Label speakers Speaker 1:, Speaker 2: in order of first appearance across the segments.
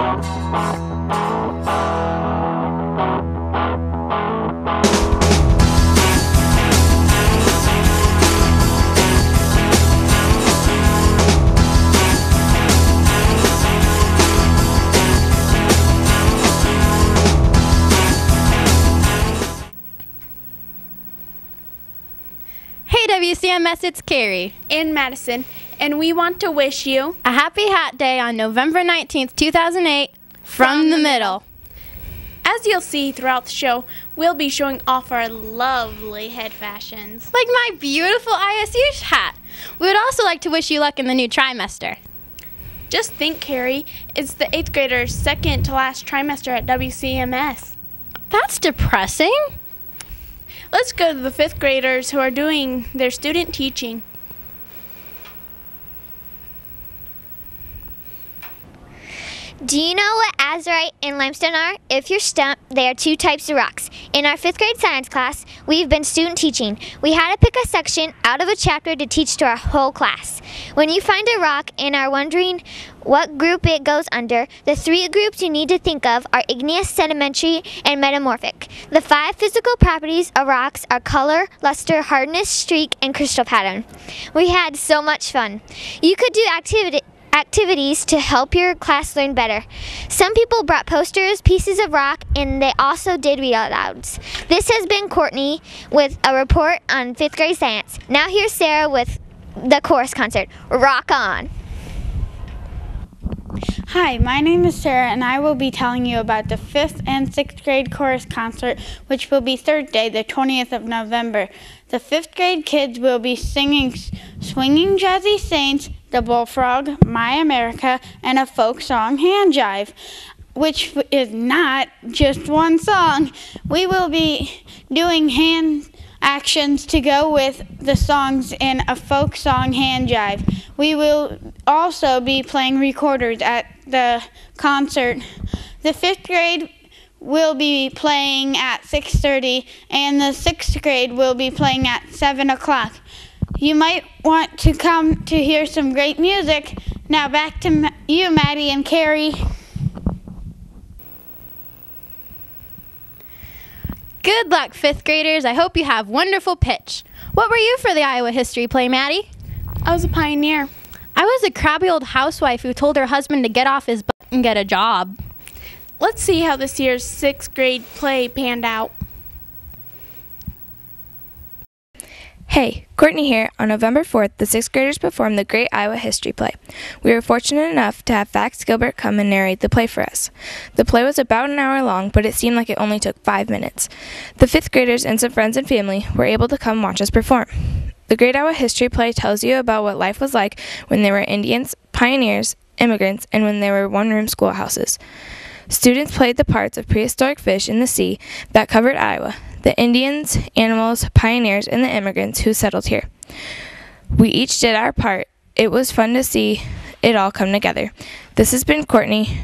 Speaker 1: Hey WCMS, it's Carrie
Speaker 2: and Madison, and we want to wish you
Speaker 1: a happy Hat Day on November 19th, 2008, from the middle.
Speaker 2: As you'll see throughout the show, we'll be showing off our lovely head fashions.
Speaker 1: Like my beautiful ISU hat. We would also like to wish you luck in the new trimester.
Speaker 2: Just think, Carrie, it's the 8th graders' second to last trimester at WCMS.
Speaker 1: That's depressing.
Speaker 2: Let's go to the 5th graders who are doing their student teaching.
Speaker 3: Do you know what azurite and limestone are? If you're stumped, they are two types of rocks. In our 5th grade science class, we've been student teaching. We had to pick a section out of a chapter to teach to our whole class. When you find a rock and are wondering what group it goes under, the 3 groups you need to think of are igneous, sedimentary, and metamorphic. The 5 physical properties of rocks are color, luster, hardness, streak, and crystal pattern. We had so much fun. You could do activities to help your class learn better. Some people brought posters, pieces of rock, and they also did read out louds. This has been Courtney with a report on 5th grade science. Now here's Sarah with the chorus concert. Rock on!
Speaker 4: Hi, my name is Sarah, and I will be telling you about the 5th and 6th grade chorus concert, which will be Thursday, the 20th of November. The 5th grade kids will be singing Swinging Jazzy Saints, The Bullfrog, My America, and a folk song, Hand Jive, which is not just one song. We will be doing hand actions to go with the songs in a folk song, Hand Jive. We will also be playing recorders at the concert. The 5th grade will be playing at 6:30, and the 6th grade will be playing at 7 o'clock. You might want to come to hear some great music. Now back to you, Maddie and Carrie.
Speaker 1: Good luck, 5th graders. I hope you have wonderful pitch. What were you for the Iowa history play, Maddie?
Speaker 2: I was a pioneer.
Speaker 1: I was a crabby old housewife who told her husband to get off his butt and get a job.
Speaker 2: Let's see how this year's 6th grade play panned out.
Speaker 5: Hey, Courtney here. On November 4th, the 6th graders performed the Great Iowa History Play. We were fortunate enough to have Fax Gilbert come and narrate the play for us. The play was about an hour long, but it seemed like it only took 5 minutes. The 5th graders and some friends and family were able to come watch us perform. The Great Iowa History Play tells you about what life was like when there were Indians, pioneers, immigrants, and when there were one-room schoolhouses. Students played the parts of prehistoric fish in the sea that covered Iowa, the Indians, animals, pioneers, and the immigrants who settled here. We each did our part. It was fun to see it all come together. This has been Courtney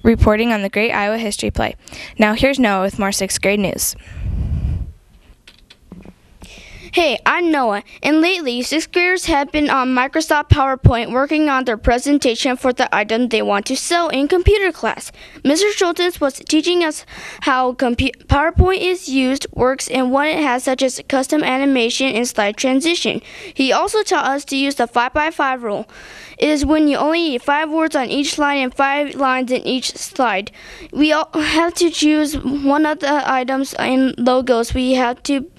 Speaker 5: reporting on the Great Iowa History Play. Now here's Noah with more 6th grade news.
Speaker 6: Hey, I'm Noah, and lately 6th graders have been on Microsoft PowerPoint working on their presentation for the item they want to sell in computer class. Mr. Schultz was teaching us how PowerPoint is used, works, and what it has, such as custom animation and slide transition. He also taught us to use the 5x5 rule. It is when you only need 5 words on each slide and 5 lines in each slide. We all have to choose one of the items and logos we have to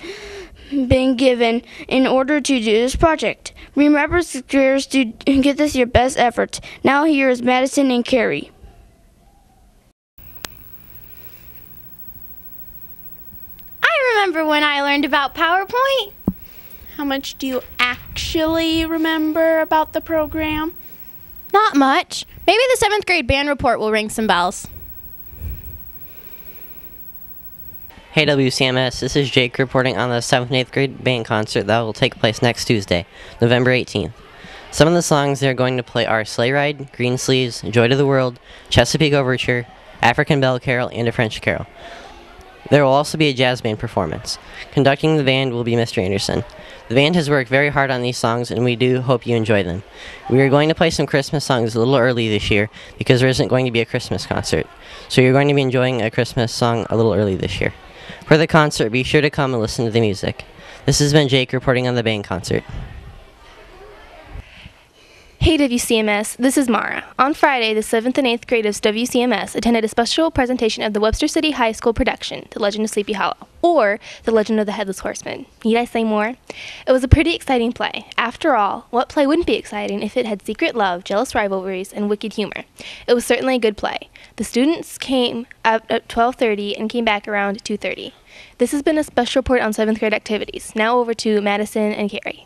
Speaker 6: been given in order to do this project. Remember, graders, to give this your best effort. Now here is Madison and Carrie.
Speaker 1: I remember when I learned about PowerPoint.
Speaker 2: How much do you actually remember about the program?
Speaker 1: Not much. Maybe the 7th grade band report will ring some bells.
Speaker 7: Hey WCMS, this is Jake reporting on the 7th and 8th grade band concert that will take place next Tuesday, November 18th. Some of the songs they're going to play are Sleigh Ride, Green Sleeves, Joy to the World, Chesapeake Overture, African Bell Carol, and A French Carol. There will also be a jazz band performance. Conducting the band will be Mr. Anderson. The band has worked very hard on these songs, and we do hope you enjoy them. We are going to play some Christmas songs a little early this year because there isn't going to be a Christmas concert. So you're going to be enjoying a Christmas song a little early this year. For the concert, be sure to come and listen to the music. This has been Jake reporting on the band concert.
Speaker 5: Hey WCMS, this is Mara. On Friday, the 7th and 8th grade of WCMS attended a special presentation of the Webster City High School production, The Legend of Sleepy Hollow, or The Legend of the Headless Horseman. Need I say more? It was a pretty exciting play. After all, what play wouldn't be exciting if it had secret love, jealous rivalries, and wicked humor? It was certainly a good play. The students came out at 12:30 and came back around 2:30. This has been a special report on 7th grade activities. Now over to Madison and Carrie.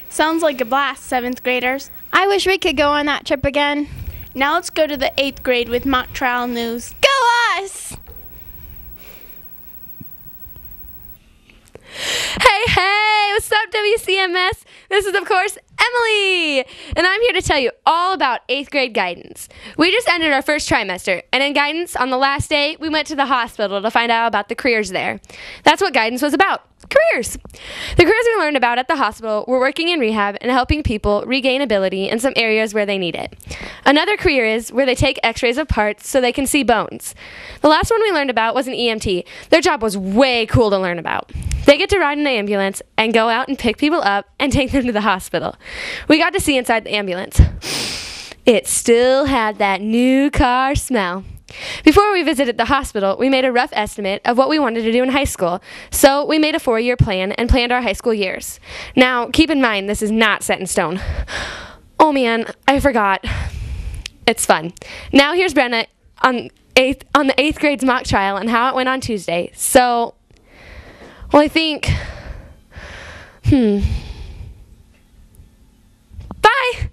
Speaker 2: Sounds like a blast, 7th graders.
Speaker 1: I wish we could go on that trip again.
Speaker 2: Now let's go to the 8th grade with mock trial news.
Speaker 1: Go us!
Speaker 8: Hey, what's up, WCMS? This is, of course, Emily, and I'm here to tell you all about 8th grade guidance. We just ended our first trimester, and in guidance, on the last day, we went to the hospital to find out about the careers there. That's what guidance was about. Careers. The careers we learned about at the hospital were working in rehab and helping people regain ability in some areas where they need it. Another career is where they take x-rays of parts so they can see bones. The last one we learned about was an EMT. Their job was way cool to learn about. They get to ride in an ambulance and go out and pick people up and take them to the hospital. We got to see inside the ambulance. It still had that new car smell. Before we visited the hospital, we made a rough estimate of what we wanted to do in high school. So we made a 4-year plan and planned our high school years. Now, keep in mind, this is not set in stone. Oh man, I forgot. It's fun. Now here's Brenna on the 8th grade's mock trial and how it went on Tuesday. So, well, I think, Bye!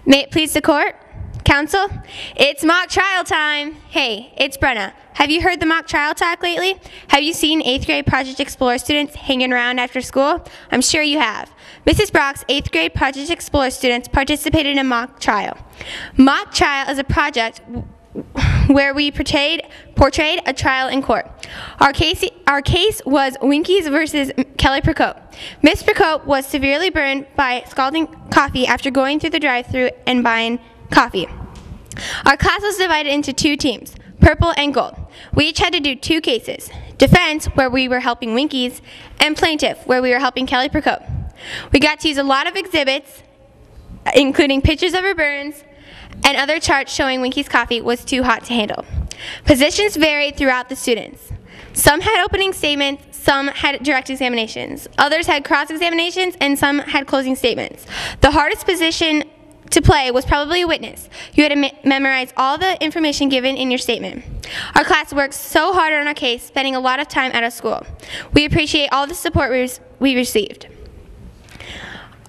Speaker 9: May it please the court? Counsel, it's mock trial time. Hey, it's Brenna. Have you heard the mock trial talk lately? Have you seen 8th grade Project Explorer students hanging around after school? I'm sure you have. Mrs. Brock's 8th grade Project Explorer students participated in a mock trial. Mock trial is a project where we portrayed a trial in court. Our case was Winkies versus Kelly Procope. Miss Procope was severely burned by scalding coffee after going through the drive-thru and buying coffee. Our class was divided into 2 teams, purple and gold. We each had to do 2 cases, defense, where we were helping Winkies, and plaintiff, where we were helping Kelly Procope. We got to use a lot of exhibits, including pictures of her burns, and other charts showing Winky's coffee was too hot to handle. Positions varied throughout the students. Some had opening statements, some had direct examinations. Others had cross-examinations, and some had closing statements. The hardest position to play was probably a witness. You had to memorize all the information given in your statement. Our class worked so hard on our case, spending a lot of time out of school. We appreciate all the support we received.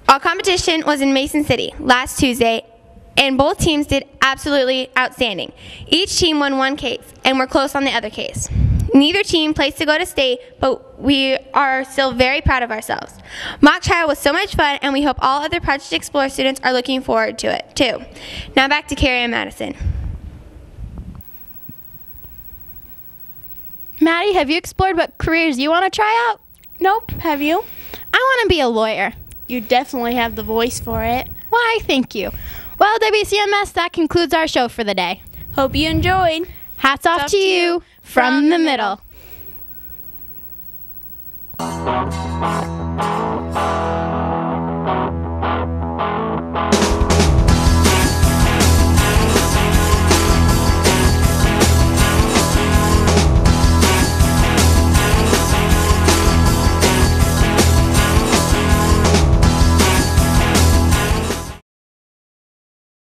Speaker 9: Our competition was in Mason City last Tuesday, and both teams did absolutely outstanding. Each team won 1 case, and were close on the other case. Neither team placed to go to state, but we are still very proud of ourselves. Mock trial was so much fun, and we hope all other Project Explorer students are looking forward to it, too. Now back to Carrie and Madison.
Speaker 1: Maddie, have you explored what careers you want to try out?
Speaker 2: Nope, have you?
Speaker 1: I want to be a lawyer.
Speaker 2: You definitely have the voice for it.
Speaker 1: Why, thank you. Well, WCMS, that concludes our show for the day.
Speaker 2: Hope you enjoyed.
Speaker 1: Hats off to you from the middle.